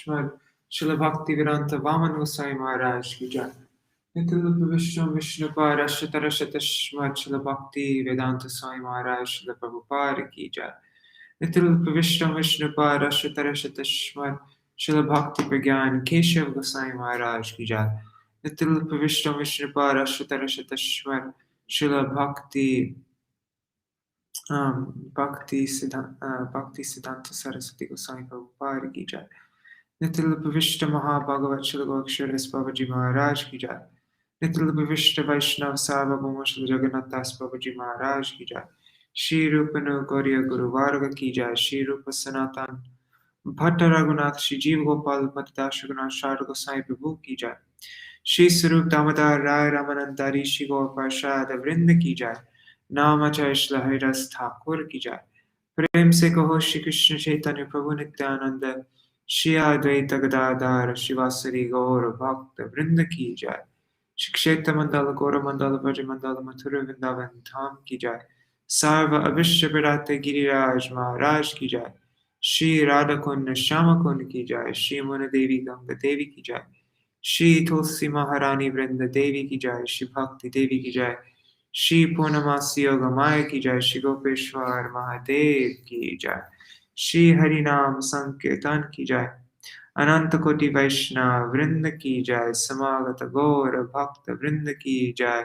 Shmad Srila Bhaktivedanta Vaman Gosai Maharaj ki jai. Nityalapa Vishnu Vishnupara Shatarashata Shmad Srila Bhakti Vedanta Swami Maharaj Srila Prabhupada ki jai. Nityalapa Vishnu Vishnupara Shatarashata Shmad Srila Bhakti Pragyan Keshav Gosai Maharaj ki jai. Nityalapa Vishnu Vishnupara Shatarashata Shmad Srila Bhakti Siddhanta Saraswati Gosai Prabhupada ki jai. Nityalapa Vishnu Mahabhagavat Srila Goksharas Babaji Maharaj ki jai. Nityalapa Vishnu Vaishnav Sarvabhauma Srila Jagannath Das Babaji Maharaj ki jai. Shri Rupanu Gauriya Guru Varga ki jai. Shri Rupa Sanatan Bhatta Raghunath Shri Jeev Gopal Bhatta Raghunath Sharda Gosai Prabhu ki jai. Shri Sarup Damodar Rai Ramanandari Shri Gaur Parshad Vrinda ki jai. Namachay Shri Haridas Thakur ki jai. प्रेम से कहो श्री कृष्ण चैतन्य प्रभु नित्यानंद श्री अद्वैत गदाधर शिवासरी गौर भक्त वृंद की जय। श्री क्षेत्र मंडल गौर मंडल ब्रज मंडल मथुर वृंदावन धाम की जय। सर्व अविश्य विराते गिरिराज महाराज की जय। श्री राधा कुंड श्याम कुंड की जय। श्री मुन देवी गंगा देवी की जय। श्री तुलसी महारानी वृंद देवी की जय। श्री भक्ति देवी की जय। श्री पूर्णमासी योग माया की जय। श्री गोपेश्वर महादेव की जय। श्री हरिनाम संकीर्तन की जय। अनंत कोटि वैष्णव वृंद की जय। समागत गौर भक्त वृंद की जय।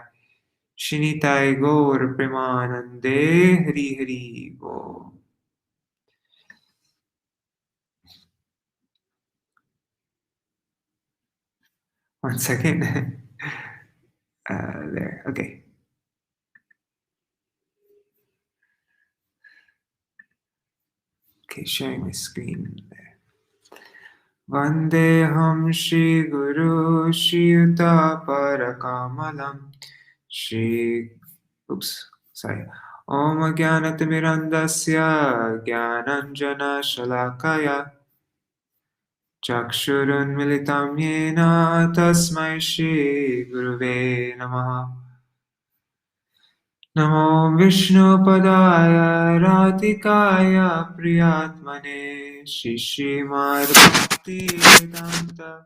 श्री निताय गौर प्रेमानंदे हरि हरि बोल। One second. There. Okay. Okay, sharing my screen there. Vandeham Shri Guru Shri Yuta Parakamalam Shri Om Jnanatimirandasya Jnananjana Shalakaya Chakshurun Militam Yena Tasmai Shri Guruve Namaha. Namo Vishnu Padaya Radhikaya Priyatmane Shri Śrīmad-Bhāgavatam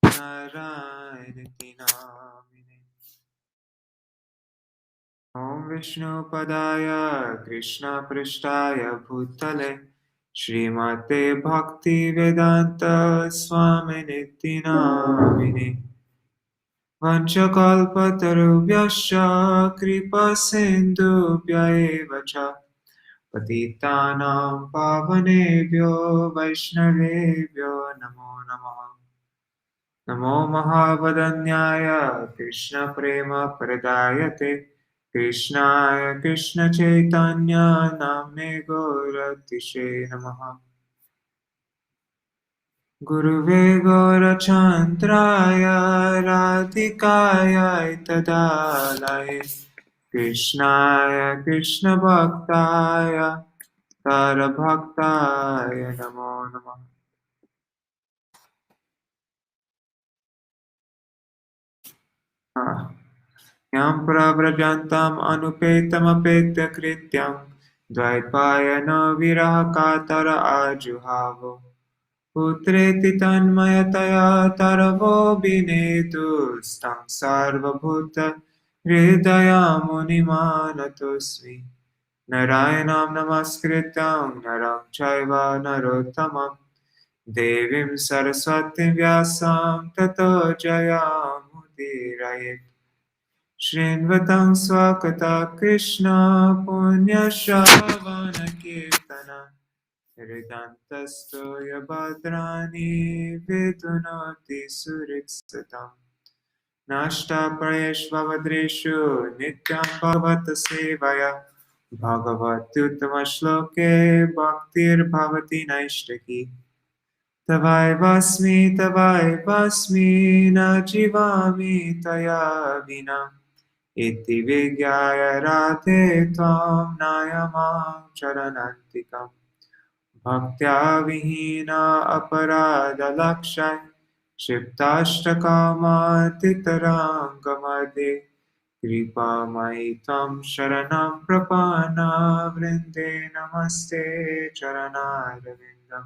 Narayana Namine. Om Vishnu Padaya Krishna Prishtaya Bhutale Śrīmate Bhakti Vedanta Swami Niti Namine. Vanchakalpatarubhyascha kripa sindhubhya eva cha patitanam pavanebhyo vaishnavebhyo namo namaha. Namo mahavadanyaya Krishna prema pradayate Krishnaya Krishna chaitanya namne gauratishe namaha. Guruve Gaurachandraya Radhikaya Tadalaye Krishnaya Krishna Bhaktaya Tara Bhaktaya Namo Namaha. Yam Prabhajantam Anupetam Apetya Krityam Dvaipayana Viraha Katara Ajuhavo Putreti tanmayataya taravo binetu stam sarvabhuta hridaya munimanatosmi Narayanam namaskritam naram chaiva narottamam Devim saraswatim vyasam tato jayamudiraye Shrinvatam swakata Krishna punya shravana kirtana Hridantasto yabhadrani vidunoti suritsatam Nashta prayeshvavadreshu nityam bhagavata sevaya Bhagavatyuttama shloke bhaktir bhavati naishtaki Tavaivasmi na jivami taya vina Iti vigyaya radhe tvam nayamam charanantikam Bhaktya vihina aparada lakshay Shiptashtakama titarangamade Kripa maitam sharanam prapana Vrinde namaste charanarvindam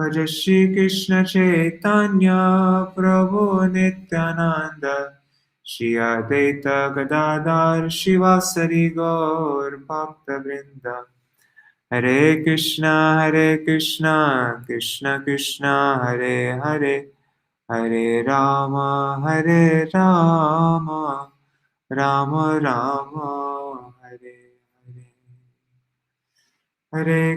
Bhaja Shri Krishna Chaitanya Prabhu Nityananda Shri Advaita Gadadhar Shivasari Gaur Bhakta Vrinda Hare Krishna Krishna Krishna Hare Hare Hare Rama Rama Rama Hare Hare Hare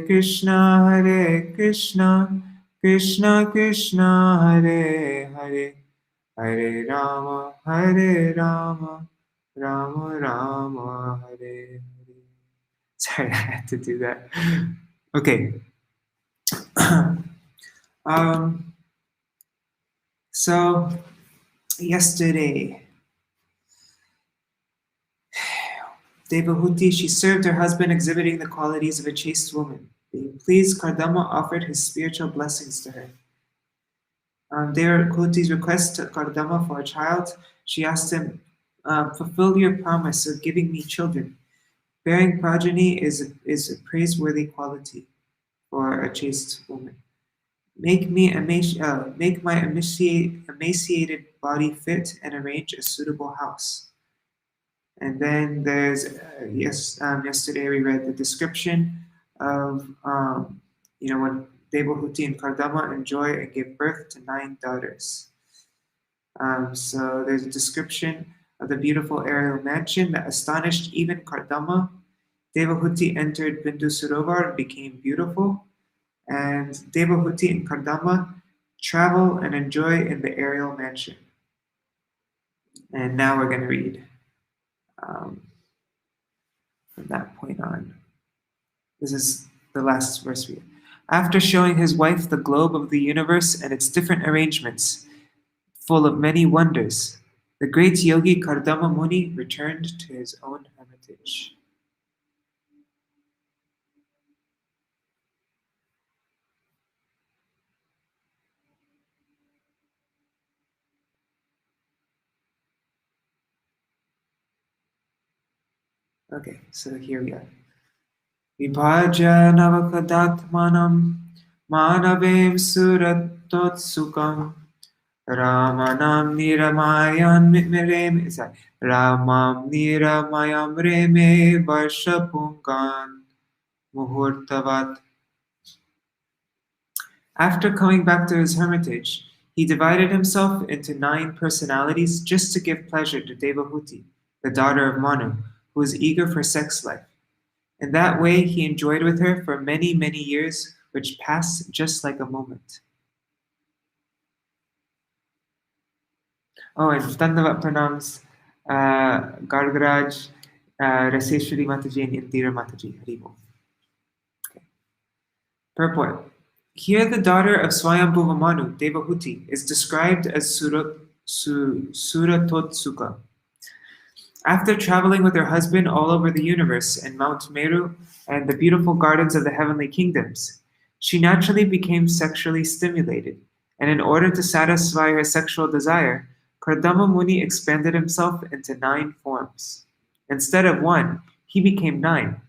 Krishna Krishna Krishna Hare Hare Hare Rama Rama Rama Hare Hare. Sorry, I had to do that. Okay. So yesterday, Devahuti, she served her husband, exhibiting the qualities of a chaste woman. Being pleased, Kardama offered his spiritual blessings to her. Devahuti's request to Kardama for a child, she asked him, fulfill your promise of giving me children. Bearing progeny is a praiseworthy quality for a chaste woman. Make my emaciated body fit and arrange a suitable house. And then there's yesterday we read the description of when Devahuti and Kardama enjoy and give birth to 9 daughters. So there's a description of the beautiful aerial mansion that astonished even Kardama. Devahuti entered Bindu Sarovar and became beautiful, and Devahuti and Kardama travel and enjoy in the aerial mansion. And now we're going to read from that point on. This is the last verse we read. After showing his wife the globe of the universe and its different arrangements, full of many wonders, the great yogi Kardama Muni returned to his own hermitage. Okay, so here we are. Vibhaja navakadatmanam manavem suratotsukam Ramanam niramayan mireme Ramam niramayam reme varshapungan muhurtavat. After coming back to his hermitage, he divided himself into 9 personalities just to give pleasure to Devahuti, the daughter of Manu, who was eager for sex life. In that way, he enjoyed with her for many, many years, which passed just like a moment. Oh, and Dandavat pranams, Gargaraj, Raseshwari Mataji, and Indira Mataji. Haribo. Okay. Purport. Here, the daughter of Swayambhuva Manu, Devahuti, is described as Suratotsuka. After traveling with her husband all over the universe and Mount Meru and the beautiful gardens of the heavenly kingdoms, she naturally became sexually stimulated, and in order to satisfy her sexual desire, Kardama Muni expanded himself into 9 forms. Instead of 1, he became 9,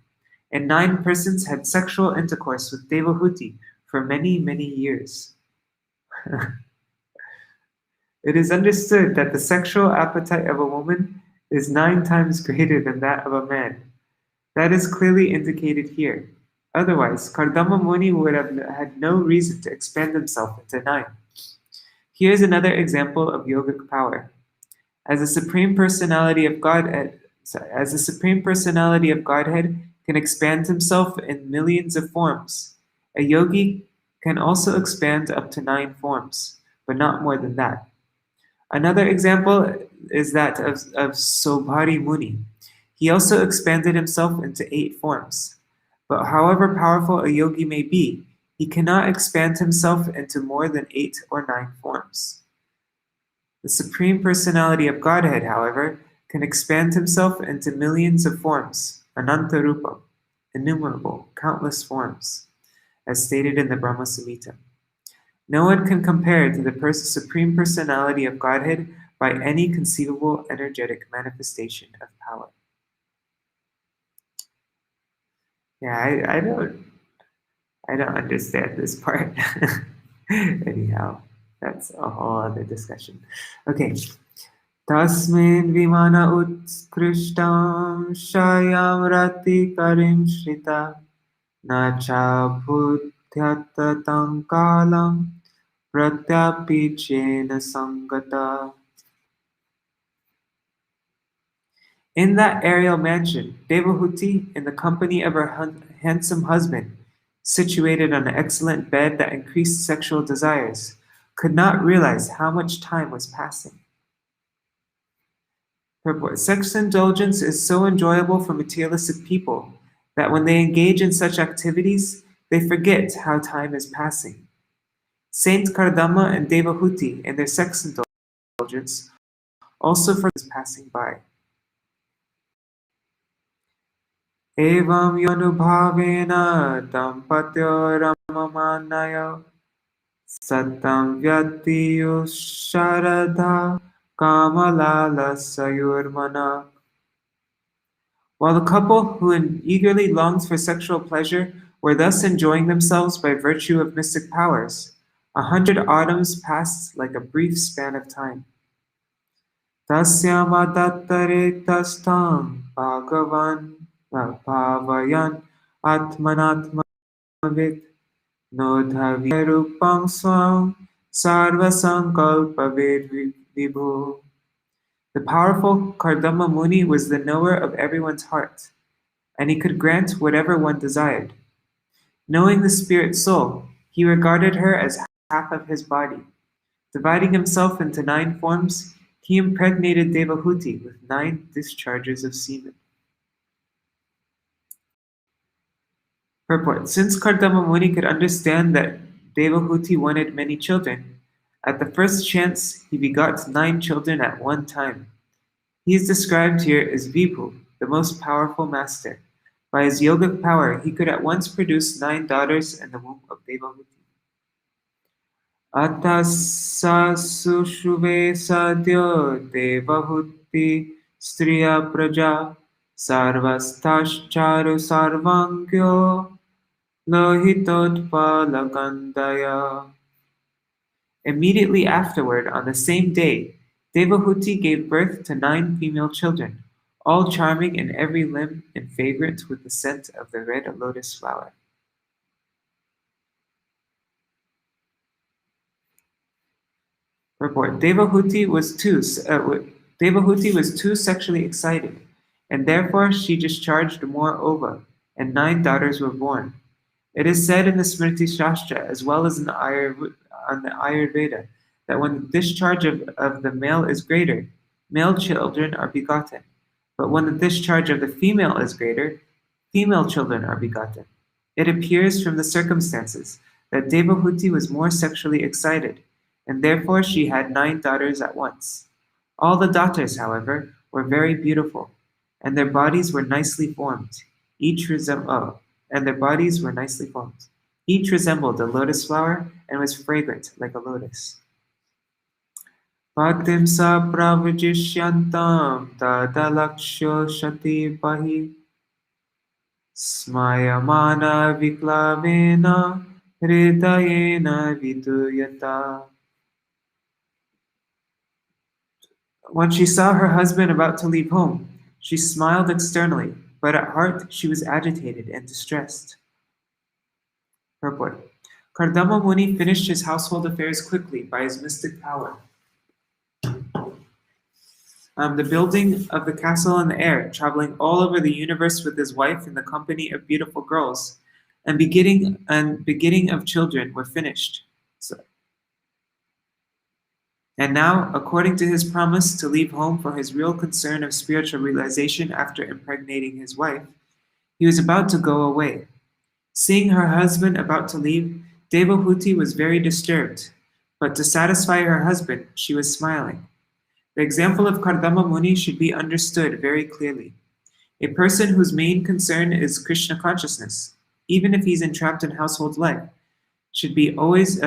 and 9 persons had sexual intercourse with Devahuti for many, many years. It is understood that the sexual appetite of a woman is 9 times greater than that of a man. That is clearly indicated here. Otherwise, Kardama Muni would have had no reason to expand himself into 9. Here is another example of yogic power. As the Supreme Personality of Godhead can expand himself in millions of forms, a yogi can also expand up to 9 forms, but not more than that. Another example is that of Sobhari Muni. He also expanded himself into 8 forms. But however powerful a yogi may be, he cannot expand himself into more than 8 or 9 forms. The Supreme Personality of Godhead, however, can expand himself into millions of forms, Ananta Rupa, innumerable, countless forms, as stated in the Brahma Samhita. No one can compare to the Supreme Personality of Godhead by any conceivable energetic manifestation of power. Yeah, I don't understand this part. Anyhow, that's a whole other discussion. Okay. Tasmin vimana utkrishtam shayam rati karim shrita na cha bhudyatatam kalam pratyapi chena sangata. In that aerial mansion, Devahuti, in the company of her handsome husband, situated on an excellent bed that increased sexual desires, could not realize how much time was passing. Purport. Sex indulgence is so enjoyable for materialistic people that when they engage in such activities, they forget how time is passing. Saint Kardama and Devahuti, in their sex indulgence, also forget passing by. Evam yonubhavena dampatyoramamanayo satam vyatiyo sharada kamalala sayurmana. While the couple who eagerly longs for sexual pleasure were thus enjoying themselves by virtue of mystic powers, 100 autumns passed like a brief span of time. Tasyamadattare tastam bhagavan bhavayan atmanatmavit nodhavirupam swam sarvasankalpavid vibhu. The powerful Kardama Muni was the knower of everyone's heart, and he could grant whatever one desired. Knowing the spirit soul, he regarded her as half of his body. Dividing himself into 9 forms, he impregnated Devahuti with 9 discharges of semen. Purport. Since Kardama Muni could understand that Devahuti wanted many children, at the first chance he begot 9 children at one time. He is described here as Vibhu, the most powerful master. By his yogic power, he could at once produce 9 daughters in the womb of Devahuti. Atasa sushuve sadyo Devahuti striya praja sarvastascharu sarvangyo lohitotpalakandaya. Immediately afterward, on the same day, Devahuti gave birth to 9 female children, all charming in every limb and fragrant with the scent of the red lotus flower. Report. Devahuti was too sexually excited, and therefore she discharged more ova, and 9 daughters were born. It is said in the Smriti Shastra as well as in the Ayurveda that when the discharge of the male is greater, male children are begotten. But when the discharge of the female is greater, female children are begotten. It appears from the circumstances that Devahuti was more sexually excited, and therefore she had 9 daughters at once. All the daughters, however, were very beautiful, and their bodies were nicely formed. And their bodies were nicely formed. Each resembled a lotus flower and was fragrant like a lotus. Patim sa pravajishyantam tadalaksho shati pahi smayamana viklavena hridayena viduyata. When she saw her husband about to leave home, she smiled externally, but at heart she was agitated and distressed. Purport. Kardama Muni finished his household affairs quickly by his mystic power. The building of the castle in the air, traveling all over the universe with his wife in the company of beautiful girls, and begetting of children were finished. And now, according to his promise to leave home for his real concern of spiritual realization after impregnating his wife, he was about to go away. Seeing her husband about to leave, Devahuti was very disturbed, but to satisfy her husband, she was smiling. The example of Kardama Muni should be understood very clearly. A person whose main concern is Krishna consciousness, even if he's entrapped in household life, should always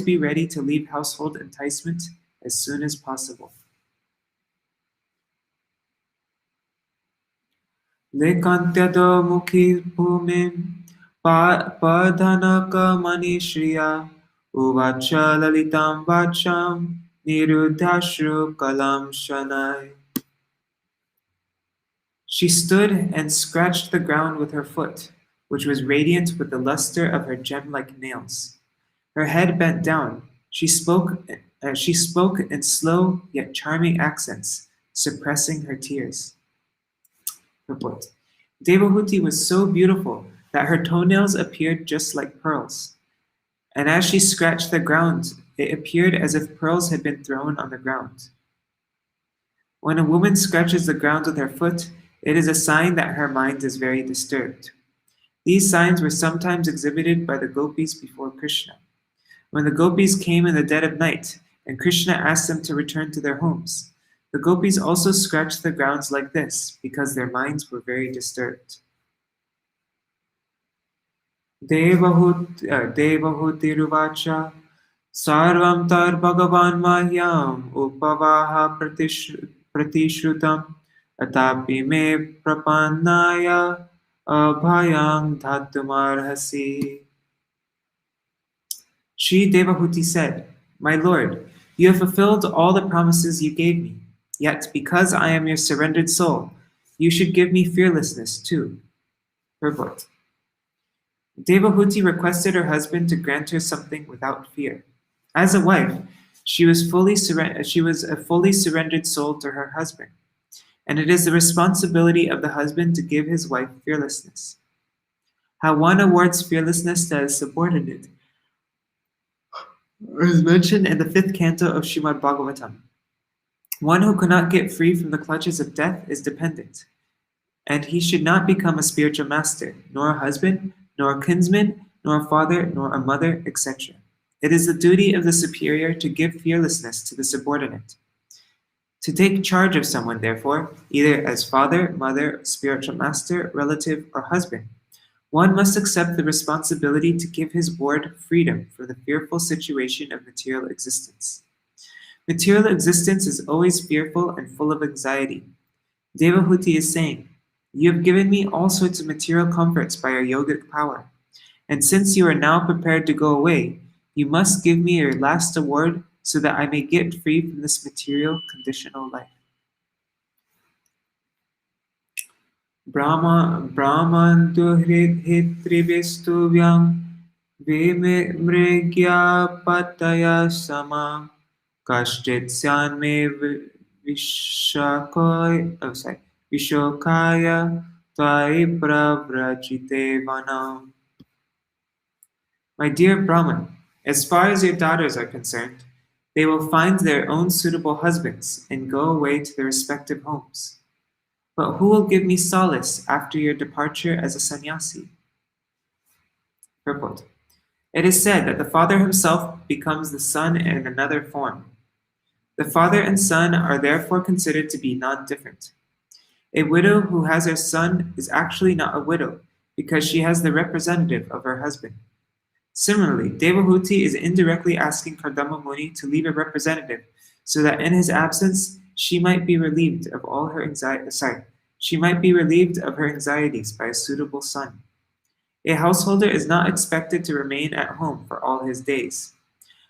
be ready to leave household enticement as soon as possible. Lekantyado mukhi bhumim padhanaka manishriya Uvacha lalitam vacham nirudhashru kalam shanai. She stood and scratched the ground with her foot, which was radiant with the luster of her gem-like nails. Her head bent down. She spoke in slow yet charming accents, suppressing her tears. Purport. Devahuti was so beautiful that her toenails appeared just like pearls. And as she scratched the ground, it appeared as if pearls had been thrown on the ground. When a woman scratches the ground with her foot, it is a sign that her mind is very disturbed. These signs were sometimes exhibited by the gopis before Krishna. When the gopis came in the dead of night, and Krishna asked them to return to their homes, the gopis also scratched the grounds like this, because their minds were very disturbed. Devahuti Sarvam tar bhagavan mahyam upavaha pratishrutam atapi me prapannaya abhayam dhatumarhasi. Sri Devahuti said, My Lord, you have fulfilled all the promises you gave me. Yet, because I am your surrendered soul, you should give me fearlessness too. Purport. Devahuti requested her husband to grant her something without fear. As a wife, she was a fully surrendered soul to her husband, and it is the responsibility of the husband to give his wife fearlessness. How one awards fearlessness to his subordinate is mentioned in the 5th canto of Śrīmad-Bhāgavatam. One who cannot get free from the clutches of death is dependent, and he should not become a spiritual master, nor a husband, nor a kinsman, nor a father, nor a mother, etc. It is the duty of the superior to give fearlessness to the subordinate. To take charge of someone, therefore, either as father, mother, spiritual master, relative, or husband, one must accept the responsibility to give his ward freedom from the fearful situation of material existence. Material existence is always fearful and full of anxiety. Devahuti is saying, You have given me all sorts of material comforts by your yogic power, and since you are now prepared to go away, you must give me your last award so that I may get free from this material conditional life. Brahmantu hitrivistuvyam vimrigya pataya sama kashchit syanme vishokaya tvai pravrajite vanam. My dear Brahman, as far as your daughters are concerned, they will find their own suitable husbands and go away to their respective homes. But who will give me solace after your departure as a sannyasi? Purport. It is said that the father himself becomes the son in another form. The father and son are therefore considered to be non-different. A widow who has her son is actually not a widow because she has the representative of her husband. Similarly, Devahuti is indirectly asking Kardama Muni to leave a representative so that in his absence she might be relieved of her anxieties by a suitable son. A householder is not expected to remain at home for all his days.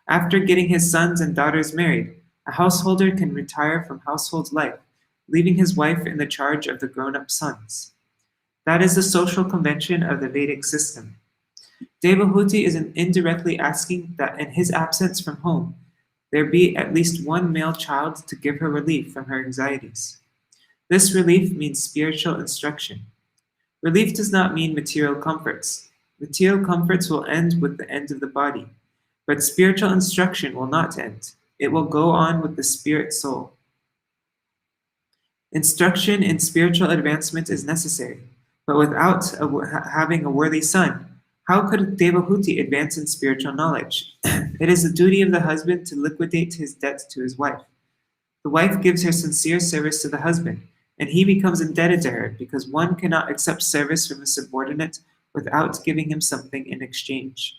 After getting his sons and daughters married, a householder can retire from household life, leaving his wife in the charge of the grown-up sons. That is the social convention of the Vedic system. Devahuti is indirectly asking that in his absence from home, there be at least one male child to give her relief from her anxieties. This relief means spiritual instruction. Relief does not mean material comforts. Material comforts will end with the end of the body, but spiritual instruction will not end. It will go on with the spirit soul. Instruction in spiritual advancement is necessary, but without having a worthy son, how could Devahuti advance in spiritual knowledge? It is the duty of the husband to liquidate his debt to his wife. The wife gives her sincere service to the husband, and he becomes indebted to her because one cannot accept service from a subordinate without giving him something in exchange.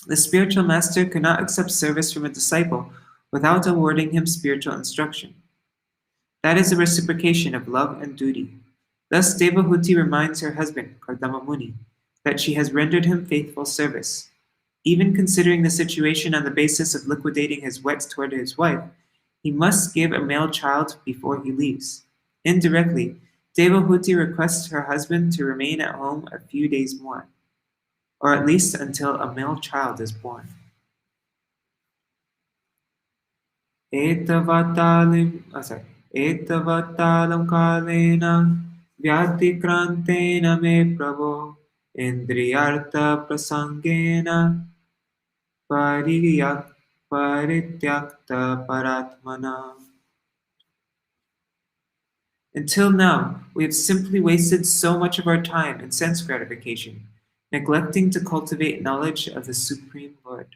The spiritual master cannot accept service from a disciple without awarding him spiritual instruction. That is the reciprocation of love and duty. Thus Devahuti reminds her husband, Kardama Muni, that she has rendered him faithful service. Even considering the situation on the basis of liquidating his wets toward his wife, he must give a male child before he leaves. Indirectly, Devahuti requests her husband to remain at home a few days more, or at least until a male child is born. Etavatalam kalena vyatikrantena me pravo indriyartha prasangena parityakta paratmana. Until now, we have simply wasted so much of our time in sense gratification, neglecting to cultivate knowledge of the Supreme Lord.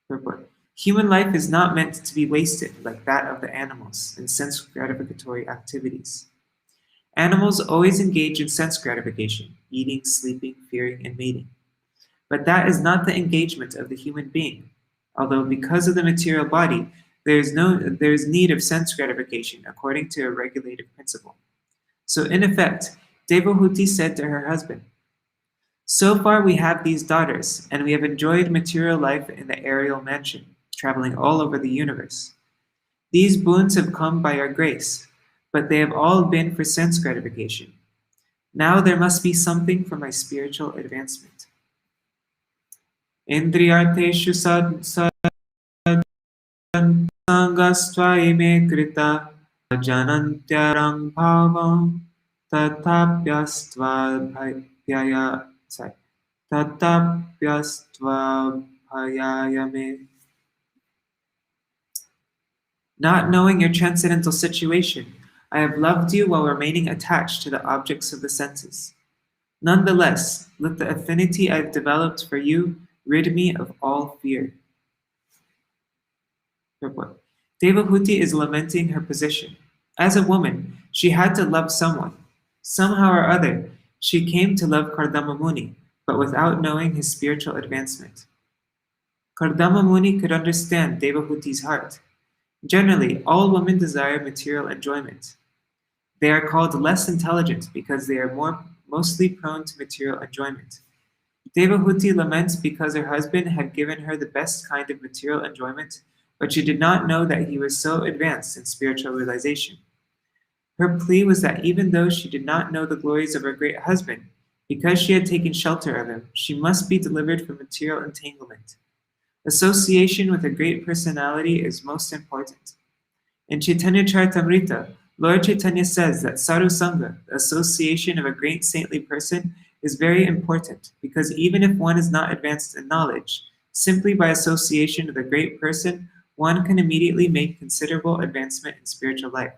Purport. Human life is not meant to be wasted like that of the animals in sense gratificatory activities. Animals always engage in sense gratification, eating, sleeping, fearing, and mating. But that is not the engagement of the human being, although because of the material body, there is need of sense gratification according to a regulative principle. So in effect, Devahuti said to her husband, "So far we have these daughters, and we have enjoyed material life in the aerial mansion, traveling all over the universe. These boons have come by our grace, but they have all been for sense gratification. Now there must be something for my spiritual advancement." Indriyarteshu sangastva ime krita janantyarang bhavam tatapyastva bhayayame. Not knowing your transcendental situation, I have loved you while remaining attached to the objects of the senses. Nonetheless, let the affinity I have developed for you rid me of all fear. Purport. Devahuti is lamenting her position. As a woman, she had to love someone. Somehow or other, she came to love Kardama Muni, but without knowing his spiritual advancement. Kardama Muni could understand Devahuti's heart. Generally, all women desire material enjoyment. They are called less intelligent because they are mostly prone to material enjoyment. Devahuti laments because her husband had given her the best kind of material enjoyment, but she did not know that he was so advanced in spiritual realization. Her plea was that even though she did not know the glories of her great husband, because she had taken shelter of him, she must be delivered from material entanglement. Association with a great personality is most important. In Chaitanya Charitamrita, Lord Chaitanya says that Sadhu Sangha, the association of a great saintly person, is very important because even if one is not advanced in knowledge, simply by association with a great person, one can immediately make considerable advancement in spiritual life.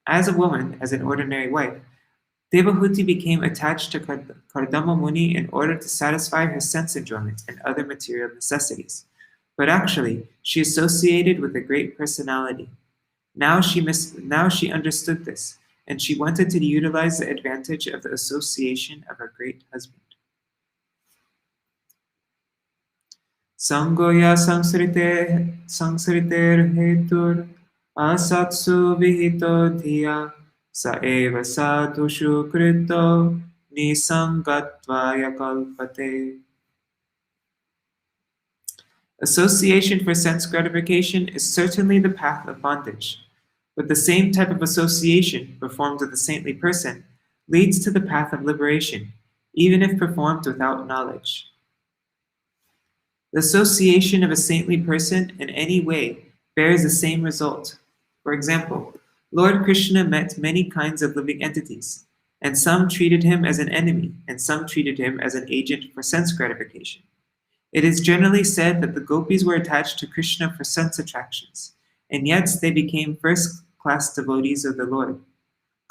As a woman, as an ordinary wife, Devahuti became attached to Kardama Muni in order to satisfy her sense enjoyment and other material necessities. But actually, she associated with a great personality. Now she understood this, and she wanted to utilize the advantage of the association of her great husband. Sangoya sangsriter hetur asatsu vihito dhiya sa eva sadhushu krito nisangatvaya kalpate. Association for sense gratification is certainly the path of bondage, but the same type of association performed with a saintly person leads to the path of liberation, even if performed without knowledge. The association of a saintly person in any way bears the same result. For example, Lord Krishna met many kinds of living entities, and some treated him as an enemy, and some treated him as an agent for sense gratification. It is generally said that the gopis were attached to Krishna for sense attractions, and yet they became first-class devotees of the Lord.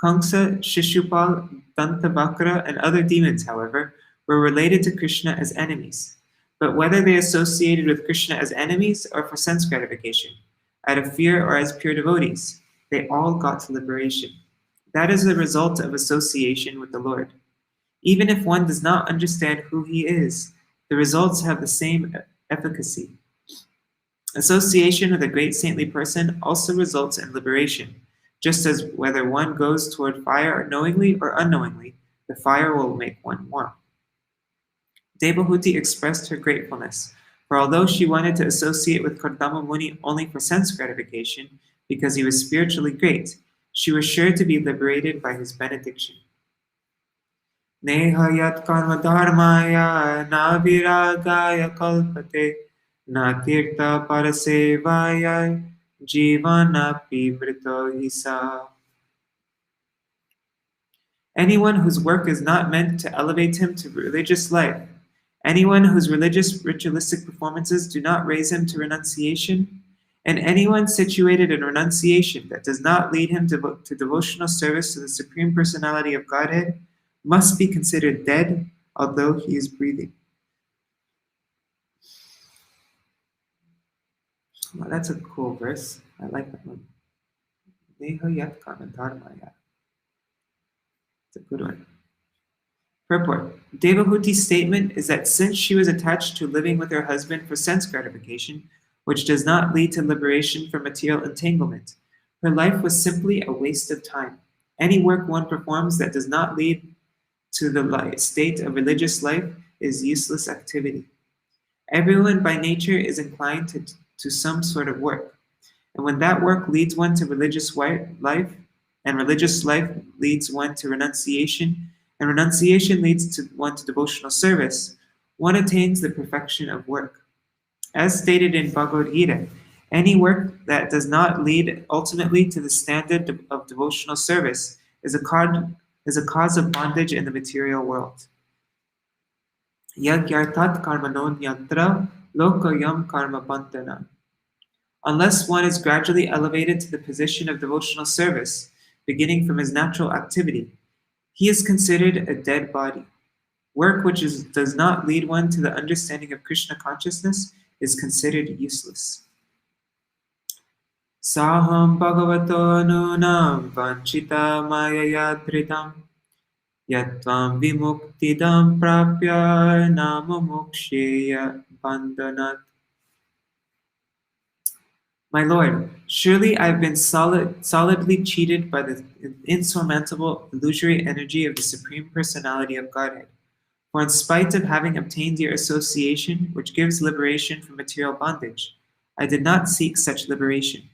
Kamsa, Shishupal, Dantavakra, and other demons, however, were related to Krishna as enemies. But whether they associated with Krishna as enemies or for sense gratification, out of fear or as pure devotees, they all got to liberation. That is the result of association with the Lord. Even if one does not understand who he is, the results have the same efficacy. Association with a great saintly person also results in liberation, just as whether one goes toward fire knowingly or unknowingly, the fire will make one warm. Devahuti expressed her gratefulness, for although she wanted to associate with Kardama Muni only for sense gratification, because he was spiritually great, she was sure to be liberated by his benediction. Neha yat karma dharmaya na viragaya kalpate na tirtha parasevaya jivanapi mrito hisa. Anyone whose work is not meant to elevate him to religious life, anyone whose religious ritualistic performances do not raise him to renunciation, and anyone situated in renunciation that does not lead him to devotional service to the Supreme Personality of Godhead must be considered dead, although he is breathing. Well, that's a cool verse. I like that one. It's a good one. Purport. Devahuti's statement is that since she was attached to living with her husband for sense gratification, which does not lead to liberation from material entanglement, her life was simply a waste of time. Any work one performs that does not lead to the state of religious life is useless activity. Everyone by nature is inclined to some sort of work, and when that work leads one to religious life, and religious life leads one to renunciation, and renunciation leads one to devotional service, one attains the perfection of work. As stated in Bhagavad Gita, any work that does not lead ultimately to the standard of devotional service is a cause of bondage in the material world. Yagyartat karmanon yantra lokayam karma bandhana. Unless one is gradually elevated to the position of devotional service, beginning from his natural activity, he is considered a dead body. Work which does not lead one to the understanding of Krishna consciousness is considered useless. Saham bhagavato nunam vanchita mayaya dhritam yatvam vimuktidam prapya namamoksheya bandhanat. My Lord, surely I have been solidly cheated by the insurmountable illusory energy of the Supreme Personality of Godhead. For in spite of having obtained your association, which gives liberation from material bondage, I did not seek such liberation.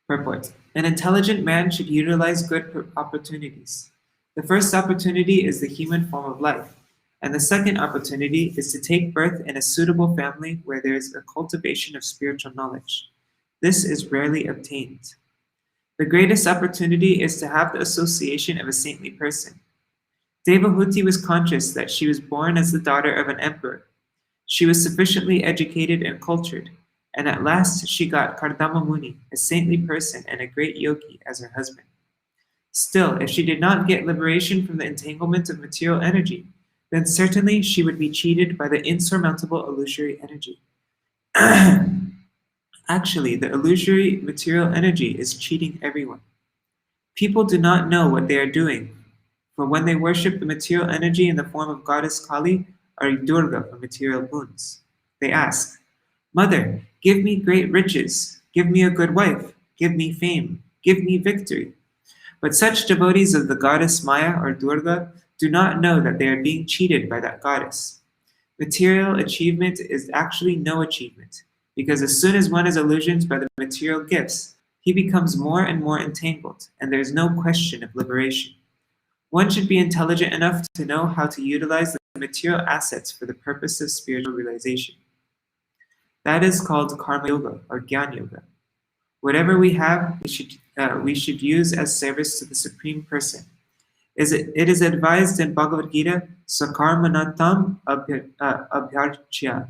Purport. An intelligent man should utilize good opportunities. The first opportunity is the human form of life, and the second opportunity is to take birth in a suitable family where there is a cultivation of spiritual knowledge. This is rarely obtained. The greatest opportunity is to have the association of a saintly person. Devahuti was conscious that she was born as the daughter of an emperor. She was sufficiently educated and cultured, and at last she got Kardama Muni, a saintly person and a great yogi, as her husband. Still, if she did not get liberation from the entanglement of material energy, then certainly she would be cheated by the insurmountable illusory energy. Actually, the illusory material energy is cheating everyone. People do not know what they are doing, for when they worship the material energy in the form of goddess Kali or Durga for material boons, they ask, Mother, give me great riches, give me a good wife, give me fame, give me victory. But such devotees of the goddess Maya or Durga do not know that they are being cheated by that goddess. Material achievement is actually no achievement, because as soon as one is illusioned by the material gifts, he becomes more and more entangled, and there is no question of liberation. One should be intelligent enough to know how to utilize the material assets for the purpose of spiritual realization. That is called karma yoga or jnana yoga. Whatever we have, we should use as service to the Supreme Person. It is advised in Bhagavad Gita, sakarmanatam abhyarchya.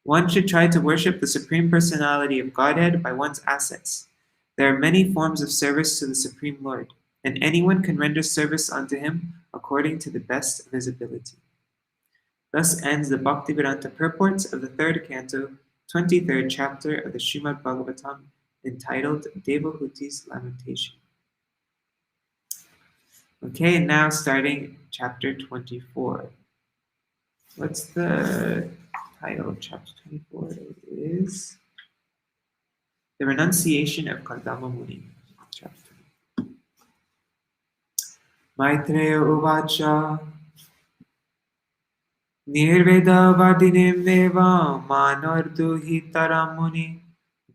One should try to worship the Supreme Personality of Godhead by one's assets. There are many forms of service to the Supreme Lord, and anyone can render service unto him according to the best of his ability. Thus ends the Bhaktivedanta purports of the 3rd canto, 23rd chapter of the Śrīmad-Bhāgavatam, entitled Devahuti's Lamentation. Okay, now starting chapter 24. What's the title of chapter 24? It is The Renunciation of Kardama Muni. Chapter 20. Maitreya Uvacha Nirvedavadinim eva manorduhitaram muni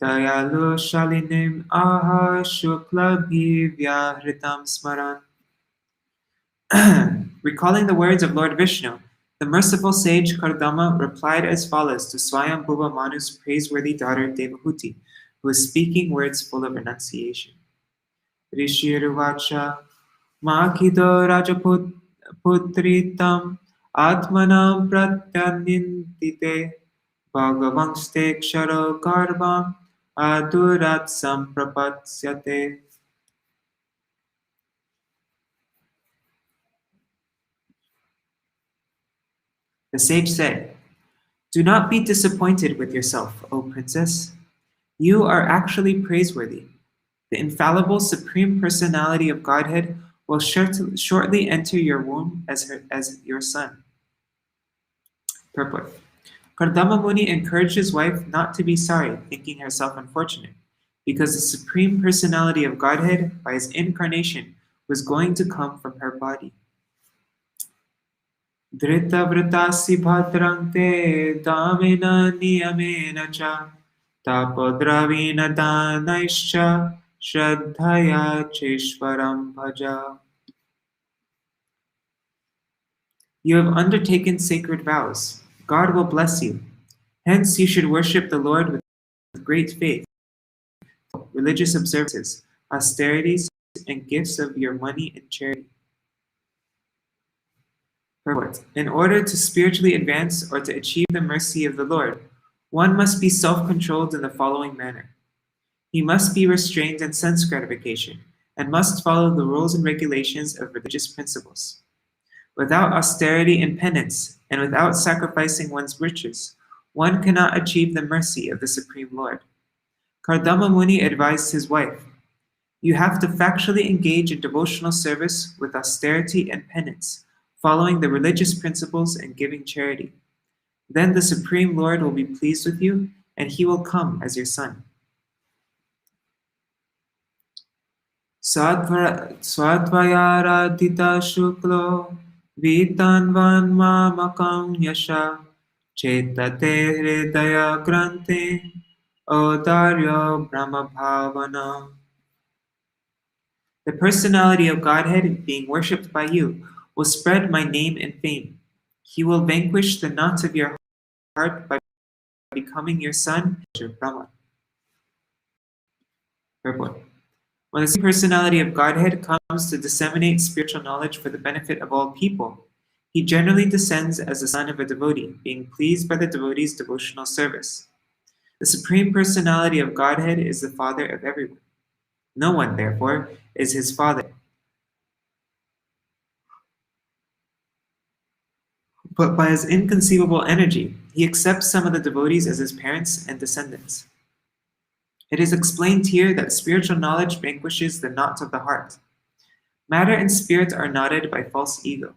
dayalu shalinim aha shuklabhi vyahritam smaran. Recalling the words of Lord Vishnu, the merciful sage Kardama replied as follows to Swayambhuva Manu's praiseworthy daughter Devahuti, who was speaking words full of renunciation. Rishiruvacha Makido Rajaputritam Atmanam Pratyandite Bhagavangste Ksharo Garbam Adurat Samprapatyate. The sage said, "Do not be disappointed with yourself, O princess. You are actually praiseworthy. The infallible Supreme Personality of Godhead will shortly enter your womb as your son." Purport. Kardama Muni encouraged his wife not to be sorry, thinking herself unfortunate, because the Supreme Personality of Godhead, by his incarnation, was going to come from her body. Dhrita vritasi bhadrang te damena niyamena cha tapodravina danaischa shraddhaya cheshwaram bhaja. You have undertaken sacred vows. God will bless you. Hence you should worship the Lord with great faith, religious observances, austerities, and gifts of your money and charity. Purport. In order to spiritually advance or to achieve the mercy of the Lord, one must be self-controlled in the following manner. He must be restrained in sense gratification, and must follow the rules and regulations of religious principles. Without austerity and penance, and without sacrificing one's riches, one cannot achieve the mercy of the Supreme Lord. Kardama Muni advised his wife, "You have to factually engage in devotional service with austerity and penance, following the religious principles and giving charity. Then the Supreme Lord will be pleased with you, and he will come as your son." Swadvayaradita shuklo vitanvan mamakam yasha chetate hridaya grante odaryo brahma bhavana. The personality of Godhead being worshipped by you will spread my name and fame. He will vanquish the knots of your heart by becoming your son, Brahma. Purport. When the same personality of Godhead comes to disseminate spiritual knowledge for the benefit of all people, he generally descends as the son of a devotee, being pleased by the devotee's devotional service. The Supreme Personality of Godhead is the father of everyone. No one, therefore, is his father. But by his inconceivable energy, he accepts some of the devotees as his parents and descendants. It is explained here that spiritual knowledge vanquishes the knots of the heart. Matter and spirit are knotted by false ego.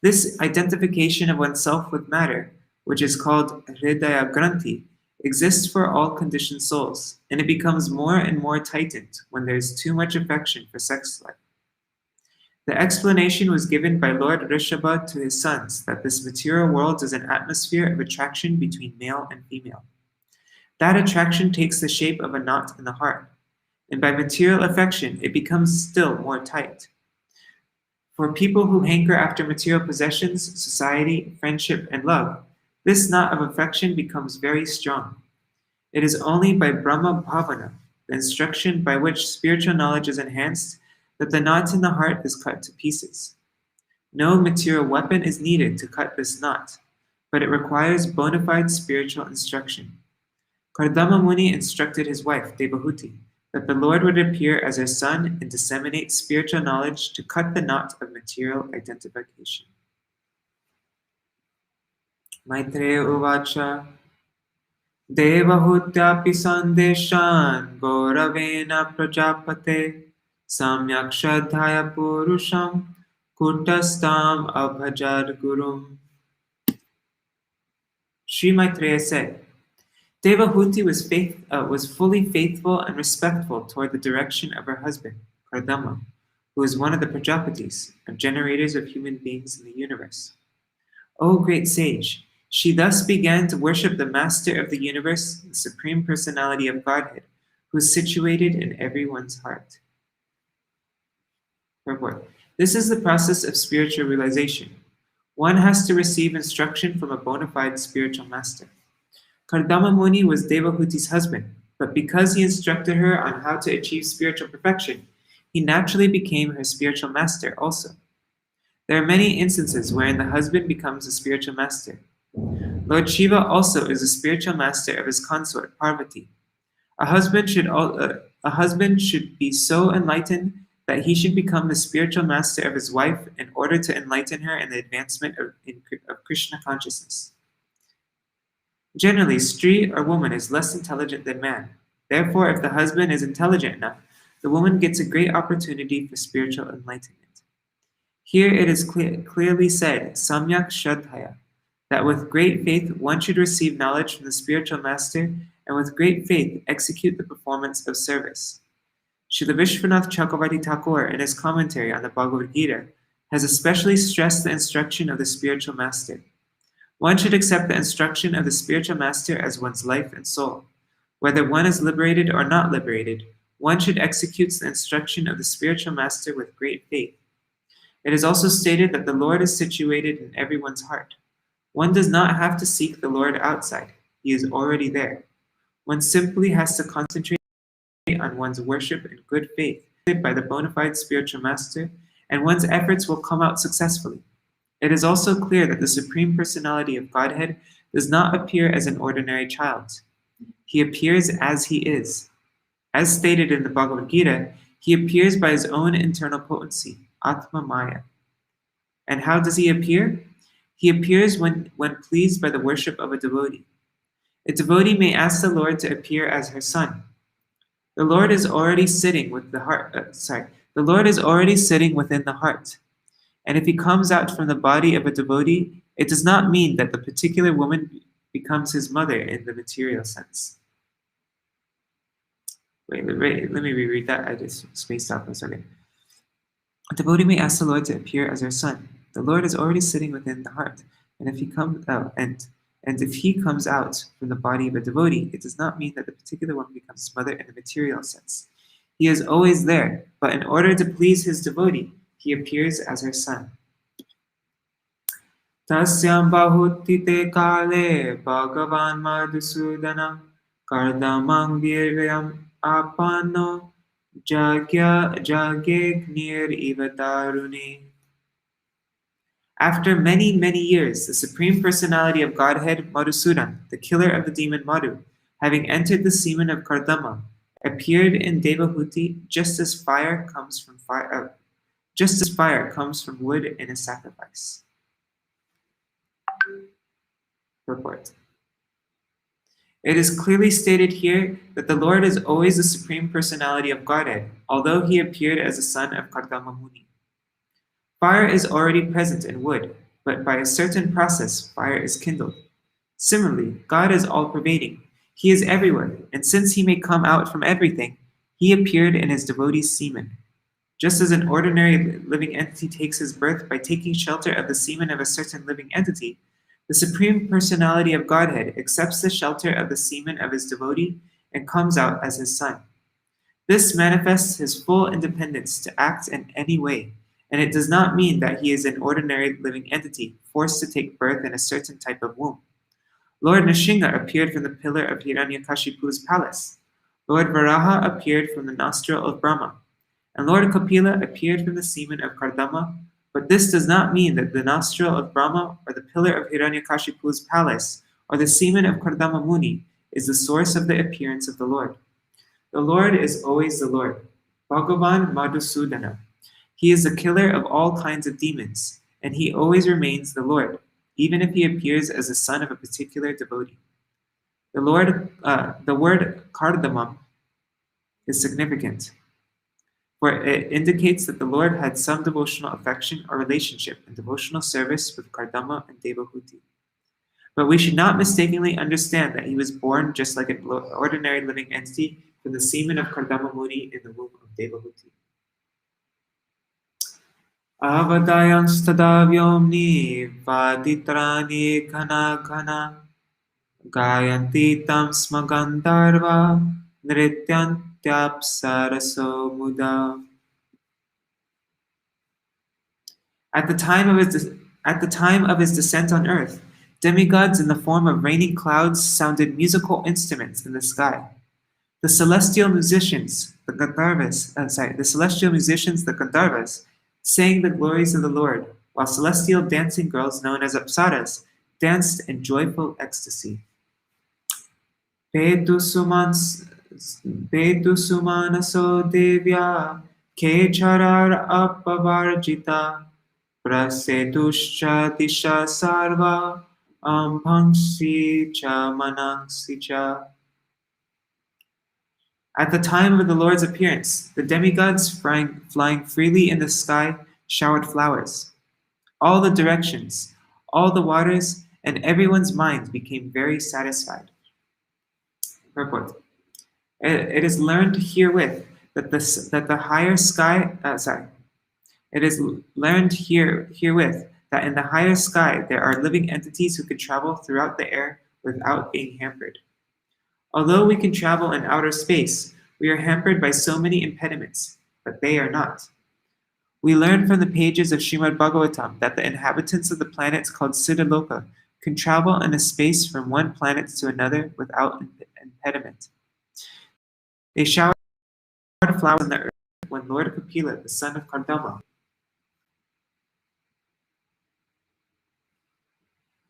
This identification of oneself with matter, which is called hridaya granthi, exists for all conditioned souls, and it becomes more and more tightened when there is too much affection for sex life. The explanation was given by Lord Rishabha to his sons that this material world is an atmosphere of attraction between male and female. That attraction takes the shape of a knot in the heart, and by material affection it becomes still more tight. For people who hanker after material possessions, society, friendship, and love, this knot of affection becomes very strong. It is only by Brahma Bhavana, the instruction by which spiritual knowledge is enhanced, that the knot in the heart is cut to pieces. No material weapon is needed to cut this knot, but it requires bona fide spiritual instruction. Kardama Muni instructed his wife, Devahuti, that the Lord would appear as her son and disseminate spiritual knowledge to cut the knot of material identification. Maitreya Uvacha Devahutyapi Sandeshan Gauravena Prajapate Samyak Shraddhaya Purusham Kutastam Abhajad Gurum. Sri Maitreya said, Devahuti was fully faithful and respectful toward the direction of her husband, Kardama, who is one of the Prajapatis, or generators of human beings in the universe. O great sage, she thus began to worship the Master of the universe, the Supreme Personality of Godhead, who is situated in everyone's heart. Purport. This is the process of spiritual realization. One has to receive instruction from a bona fide spiritual master. Kardama Muni was Devahuti's husband, but because he instructed her on how to achieve spiritual perfection, he naturally became her spiritual master also. There are many instances wherein the husband becomes a spiritual master. Lord Shiva also is a spiritual master of his consort Parvati. A husband should be so enlightened that he should become the spiritual master of his wife in order to enlighten her in the advancement of Krishna consciousness. Generally, Stree or woman is less intelligent than man. Therefore, if the husband is intelligent enough, the woman gets a great opportunity for spiritual enlightenment. Here it is clearly said, Samyak Shraddhaya, that with great faith one should receive knowledge from the spiritual master and with great faith execute the performance of service. Srila Vishwanath Chakravarti Thakur, in his commentary on the Bhagavad Gita, has especially stressed the instruction of the spiritual master. One should accept the instruction of the spiritual master as one's life and soul. Whether one is liberated or not liberated, one should execute the instruction of the spiritual master with great faith. It is also stated that the Lord is situated in everyone's heart. One does not have to seek the Lord outside. He is already there. One simply has to concentrate on one's worship in good faith by the bona fide spiritual master, and one's efforts will come out successfully. It is also clear that the Supreme Personality of Godhead does not appear as an ordinary child. He appears as he is. As stated in the Bhagavad Gita, he appears by his own internal potency, Atma Maya. And how does he appear? He appears when pleased by the worship of a devotee. A devotee may ask the Lord to appear as her son. The Lord is already sitting with the Lord is already sitting within the heart. And if he comes out from the body of a devotee, it does not mean that the particular woman becomes his mother in the material sense. Wait, let me reread that. I just spaced out for a second. A devotee may ask the Lord to appear as her son. The Lord is already sitting within the heart. And if he comes out if he comes out from the body of a devotee, it does not mean that the particular one becomes his mother in the material sense. He is always there, but in order to please his devotee, he appears as her son. Tasyam Devahuti te kale Bhagavan Madhusudana Kardamang Virvayam Apano Jagyagnir Ivadaruni. After many, many years, the Supreme Personality of Godhead, Madhusudan, the killer of the demon Madhu, having entered the semen of Kardama, appeared in Devahuti just as fire comes from wood in a sacrifice. Purport. It is clearly stated here that the Lord is always the Supreme Personality of Godhead, although he appeared as a son of Kardama Muni. Fire is already present in wood, but by a certain process, fire is kindled. Similarly, God is all-pervading. He is everywhere, and since he may come out from everything, he appeared in his devotee's semen. Just as an ordinary living entity takes his birth by taking shelter of the semen of a certain living entity, the Supreme Personality of Godhead accepts the shelter of the semen of his devotee and comes out as his son. This manifests his full independence to act in any way, and it does not mean that he is an ordinary living entity forced to take birth in a certain type of womb. Lord Nrsimha appeared from the pillar of Hiranyakashipu's palace. Lord Varaha appeared from the nostril of Brahma. And Lord Kapila appeared from the semen of Kardama, but this does not mean that the nostril of Brahma or the pillar of Hiranyakashipu's palace or the semen of Kardama Muni is the source of the appearance of the Lord. The Lord is always the Lord, Bhagavan Madhusudana. He is the killer of all kinds of demons, and he always remains the Lord, even if he appears as the son of a particular devotee. The word Kardama is significant, for it indicates that the Lord had some devotional affection or relationship and devotional service with Kardama and Devahuti. But we should not mistakenly understand that he was born just like an ordinary living entity from the semen of Kardama Muni in the womb of Devahuti. Avadayam vyomni vaditrani ghana ghana gayanti tam smagandharva nrityantyapsaraso muda. At the time of his descent on earth, demigods in the form of raining clouds sounded musical instruments in the sky. The celestial musicians, the Gandharvas, sang the glories of the Lord, while celestial dancing girls known as Apsaras danced in joyful ecstasy. Pedusumanaso devya kecharar apavarjita praseduscha disha sarva ambhangsi cha manangsi cha. At the time of the Lord's appearance, the demigods flying freely in the sky showered flowers. All the directions, all the waters, and everyone's mind became very satisfied. Purport. It is learned herewith that the higher sky. It is learned herewith that in the higher sky there are living entities who can travel throughout the air without being hampered. Although we can travel in outer space, we are hampered by so many impediments, but they are not. We learn from the pages of Śrīmad-Bhāgavatam that the inhabitants of the planets called Siddhaloka can travel in a space from one planet to another without impediment. They showered flowers on the earth when Lord Kapila, the son of Kardama,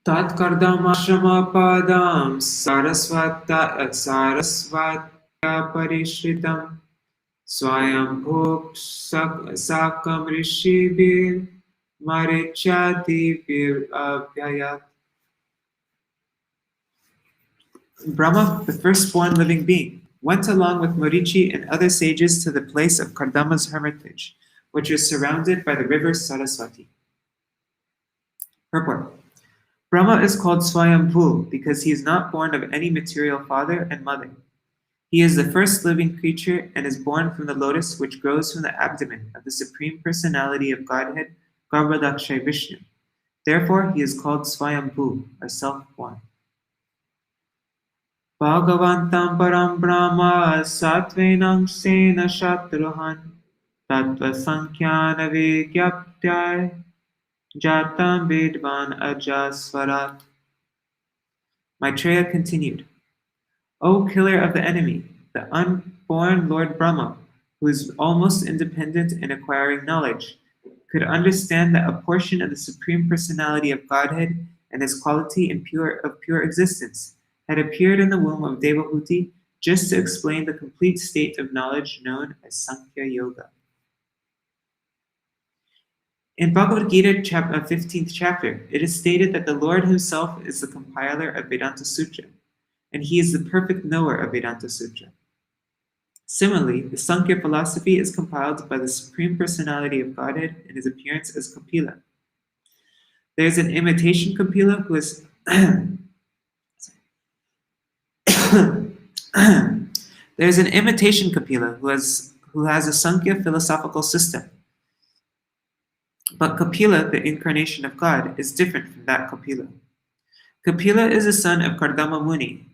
Tat Kardama Shama Padam Sarasvatya Parishritam Swayam Bhok Sakam Rishibir Marichati Vir Abhyayat. Brahma, the firstborn living being, went along with Marichi and other sages to the place of Kardama's hermitage, which is surrounded by the river Saraswati. Purport. Brahma is called Swayambhu because he is not born of any material father and mother. He is the first living creature and is born from the lotus which grows from the abdomen of the Supreme Personality of Godhead, Garbhadakshay Vishnu. Therefore, he is called Swayambhu, or self-born. Bhagavantam param brahma satvenam sena shatruhan tattva sankhyan vigyaptyai jatam vedvan ajasvarat. Maitreya continued, O killer of the enemy, the unborn Lord Brahma, who is almost independent in acquiring knowledge, could understand that a portion of the Supreme Personality of Godhead and his quality of pure existence had appeared in the womb of Devahuti just to explain the complete state of knowledge known as Sankhya Yoga. In Bhagavad Gita 15th chapter, it is stated that the Lord himself is the compiler of Vedanta Sutra, and he is the perfect knower of Vedanta Sutra. Similarly, the Sankhya philosophy is compiled by the Supreme Personality of Godhead in his appearance as Kapila. There is an imitation Kapila who is There's an imitation Kapila who has a Sankhya philosophical system. But Kapila, the incarnation of God, is different from that Kapila. Kapila is a son of Kardama Muni,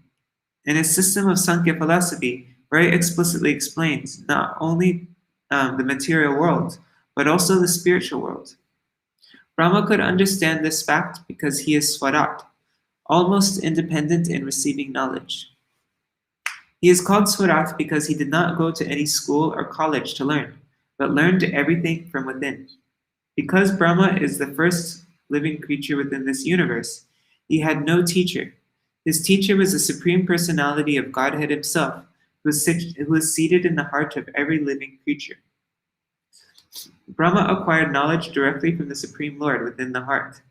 and his system of Sankhya philosophy very explicitly explains not only the material world, but also the spiritual world. Brahma could understand this fact because he is Swarat, almost independent in receiving knowledge. He is called Swarat because he did not go to any school or college to learn, but learned everything from within. Because Brahma is the first living creature within this universe, he had no teacher. His teacher was the Supreme Personality of Godhead himself, who is seated in the heart of every living creature. Brahma acquired knowledge directly from the Supreme Lord within the heart.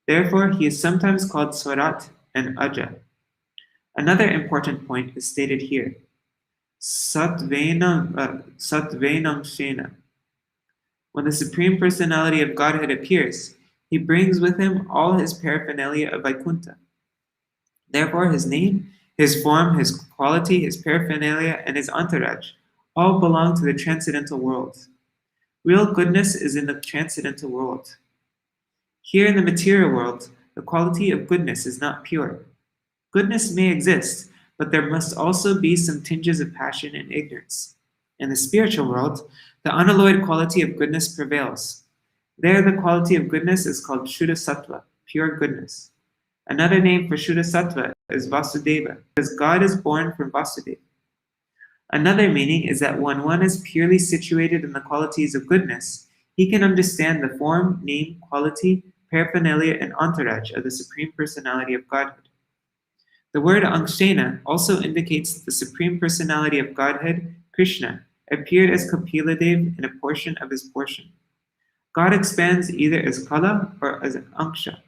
Therefore, he is sometimes called Swarat and Aja. Another important point is stated here. Satvenam Shena. When the Supreme Personality of Godhead appears, he brings with him all his paraphernalia of Vaikuntha. Therefore, his name, his form, his quality, his paraphernalia, and his entourage all belong to the transcendental world. Real goodness is in the transcendental world. Here in the material world, the quality of goodness is not pure. Goodness may exist, but there must also be some tinges of passion and ignorance. In the spiritual world, the unalloyed quality of goodness prevails. There, the quality of goodness is called Shuddha Sattva, pure goodness. Another name for Shuddha Sattva is Vasudeva, because God is born from Vasudeva. Another meaning is that when one is purely situated in the qualities of goodness, he can understand the form, name, quality, paraphernalia, and entourage of the Supreme Personality of Godhead. The word Angshena also indicates that the Supreme Personality of Godhead, Krishna, appeared as Kapila Dev in a portion of his portion. God expands either as Kala or as Anksha.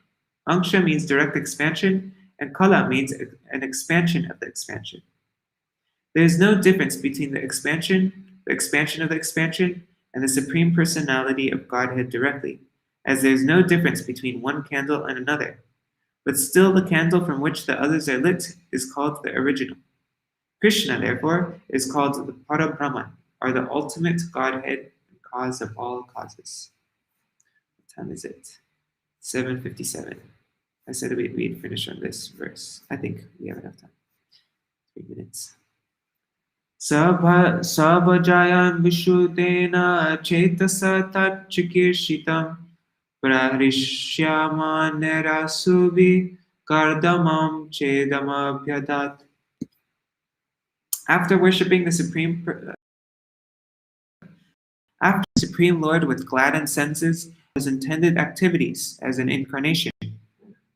Anksha means direct expansion, and Kala means an expansion of the expansion. There is no difference between the expansion of the expansion, and the Supreme Personality of Godhead directly, as there is no difference between one candle and another. But still the candle from which the others are lit is called the original. Krishna, therefore, is called the Parabrahman, or the ultimate Godhead and cause of all causes. What time is it? 7:57. I said we'd finish on this verse. I think we have enough time. 3 minutes. Sabhajayan Vishudena Chetasa Tachikishitam Prarishyama Nerasubi Kardamam Chedamabhyadat. After worshipping the Supreme Lord with gladdened senses, his intended activities as an incarnation,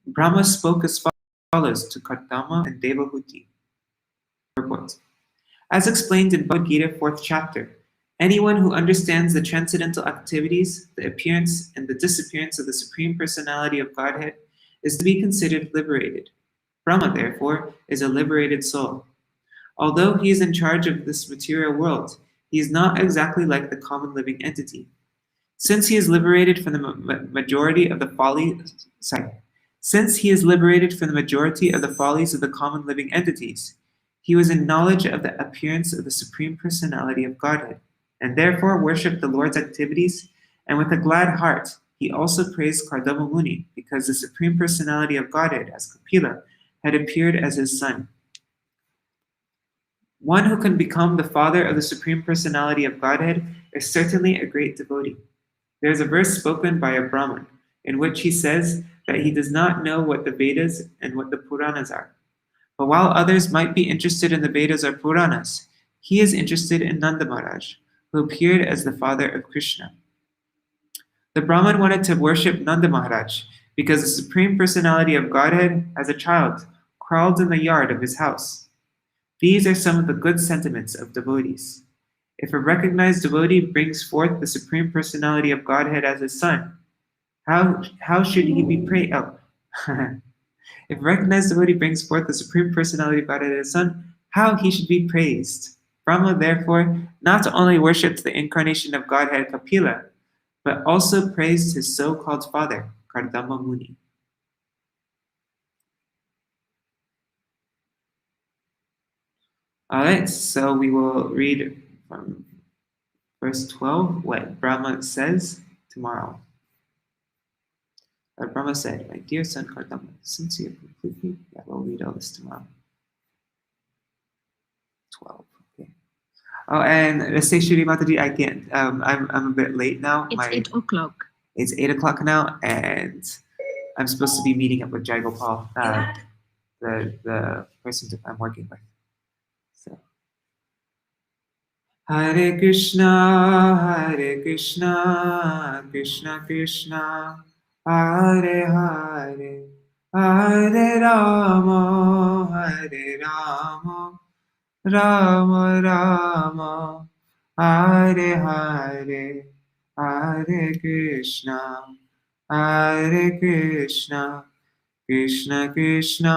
Brahma spoke as follows to Kardama and Devahuti. Report. As explained in Bhagavad Gita, 4th chapter, anyone who understands the transcendental activities, the appearance and the disappearance of the Supreme Personality of Godhead is to be considered liberated. Brahma, therefore, is a liberated soul. Although he is in charge of this material world, he is not exactly like the common living entity. Since he is liberated from the majority of the follies of the common living entities, he was in knowledge of the appearance of the Supreme Personality of Godhead, and therefore worshipped the Lord's activities, and with a glad heart he also praised Kardama Muni, because the Supreme Personality of Godhead, as Kapila, had appeared as his son. One who can become the father of the Supreme Personality of Godhead is certainly a great devotee. There is a verse spoken by a Brahmin, in which he says that he does not know what the Vedas and what the Puranas are. But while others might be interested in the Vedas or Puranas, he is interested in Nanda Maharaj, who appeared as the father of Krishna. The Brahmin wanted to worship Nanda Maharaj because the Supreme Personality of Godhead, as a child, crawled in the yard of his house. These are some of the good sentiments of devotees. If a recognized devotee brings forth the Supreme Personality of Godhead as his son, how should he be praised? If a recognized devotee brings forth the Supreme Personality of Godhead as his son, how he should be praised? Brahma, therefore, not only worshipped the incarnation of Godhead Kapila, but also praised his so-called father, Kardama Muni. Alright, so we will read from verse 12 what Brahma says tomorrow. Brahma said, "My dear son Kardama, since you have completely..." Yeah, we'll read all this tomorrow. 12. Okay. Oh, and let's say Shri I can't. I'm a bit late now. It's 8 o'clock. It's 8 o'clock now, and I'm supposed to be meeting up with Jai Gopal, the person that I'm working with. So, Hare Krishna, Krishna Krishna, Hare Hare, Hare Rama, Rama Rama, Hare Hare, Hare Krishna, Krishna Krishna,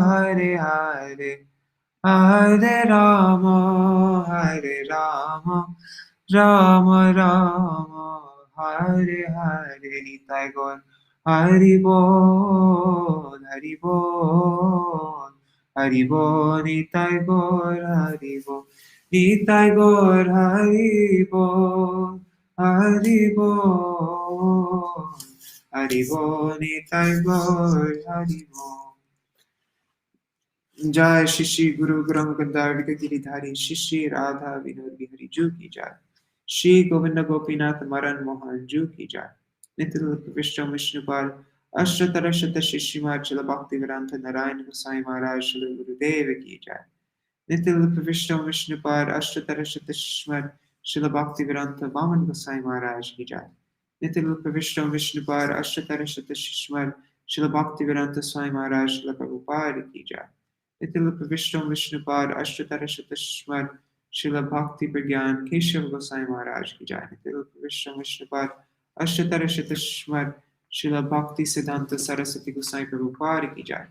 Hare Hare, Hare Rama, Rama Rama, Hare Hare. Nitai Gaur Hari Bol, Hari Bol, Hari Bol. Nitai Gaur Hari Bol, Nitai Gaur Hari Bol, Haribol, Haribol, Nitai Gaur, Haribol. Jai Shishi Guru Gram Gandhar Giridhari Shishi Radha Vinod Bihari Ju ki jai. Shri Govinda Gopinath Maran Mohan Ju ki jai. Nitil Vishnu Vishnupal Ashtatara Shata Shishimad Chila Bhakti Vedanta Narayan Gosai Maharaj Shila Gurudev ki jai. Nitil Vishnu Vishnupal Ashtatara Shata Shishimad Shila Bhakti Vedanta Vaman Gosai Maharaj ki jai. Nitil Vishnu Vishnupal Ashtatara Shata Shishimad Shila Bhakti Vedanta Swami Maharaj Shila Prabhupada ki jai. Nitil Vishnu Vishnupad Ashtatara Shata Shishimad Shila Bhakti Pragyan Keshav Gosai Maharaj ki jai. Nitil Vishnu Vishnupad Ashtatara Shata Shishimad Shila Bhakti Siddhanta Saraswati Gosai Prabhupada ki jai.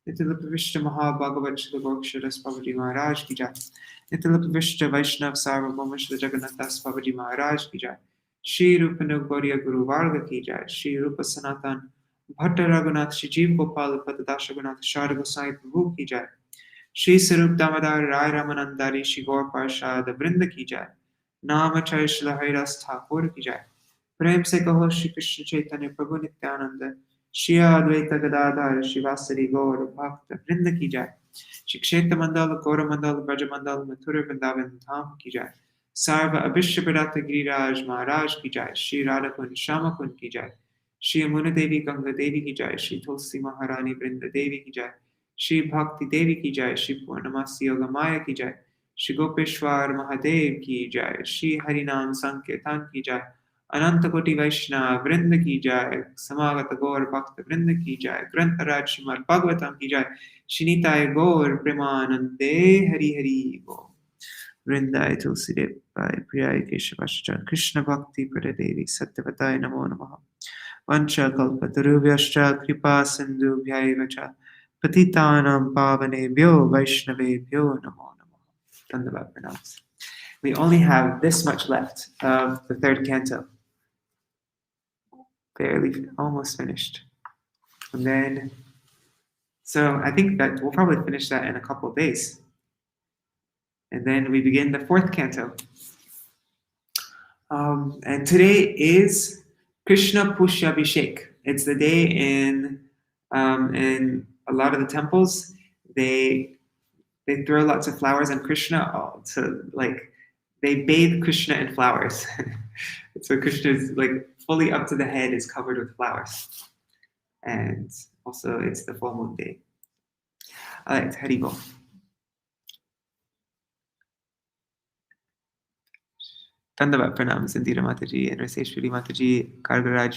Nitil Vishnu Mahabhagavat Shila Bhaksharas Babaji Maharaj ki jai. Nitil Vishnu Vaishnav Sarvabhauma Shila Jagannathas Babaji Maharaj ki jai. Shri Rupa Gauriya Guru Varga ki jai. Shri Rupa Sanatan Bhatta Raghunath Shri Jeev Gopal Patadasha Gunath Shara Gosai Prabhu ki jai. Shri Sarup Damodar Rai Ramanandari Shri Gaur Parshad Vrinda ki jai. Namachay Shila Haridas Thakur ki jai. Prem se kaho Shri Krishna Chaitanya Prabhu Nityananda Shri Advaita Gadadhar Shri Vasari Gaur Bhakta Vrinda ki jai. Shri Kshetra Mandal Gaura Mandal Braja Mandal Mathura Vrindavan Dham ki jai. Sarva Abhishya Bharata Giriraj Maharaj ki jai. Shri Radha Kund Shama Kund ki jai. Shri Amuna Devi Ganga Devi ki jai. Shri Tulsi Maharani Vrinda Devi ki jai. Shri Bhakti Devi ki jai. Shri Purnamasi Yoga Maya ki jai. Shri Gopeshwar Mahadev ki jai. Shri Harinam Sankirtan ki jai. Ananta Koti Vaishnava Vrinda ki jai. Samagata Gaur Bhakta Vrinda ki jai. Grantaraj Śrīmad-Bhāgavatam ki jai. Shinitai Gaur Premanande Hari Hari Gaur. Vrindai Tulsidev Pai Priyai Keshavashchan Krishna Bhakti Pradadevi Satyavatai Namo Namaha Vancha Kalpatarubhyascha Kripa Sindhubhyaiva cha Patitanam Pavanebhyo Vaishnavebhyo Namo Namaha. Dandavat pranams. We only have this much left of the third canto. Barely, almost finished. And then, so I think that we'll probably finish that in a couple of days. And then we begin the fourth canto. And today is Krishna Pushyabhishek. It's the day in a lot of the temples they throw lots of flowers on Krishna to they bathe Krishna in flowers. So Krishna is fully up to the head is covered with flowers. And also it's the full moon day. All right, Haribol. Dandavat pranams Indira Mataji and Raseshwari Mataji, Kargaraj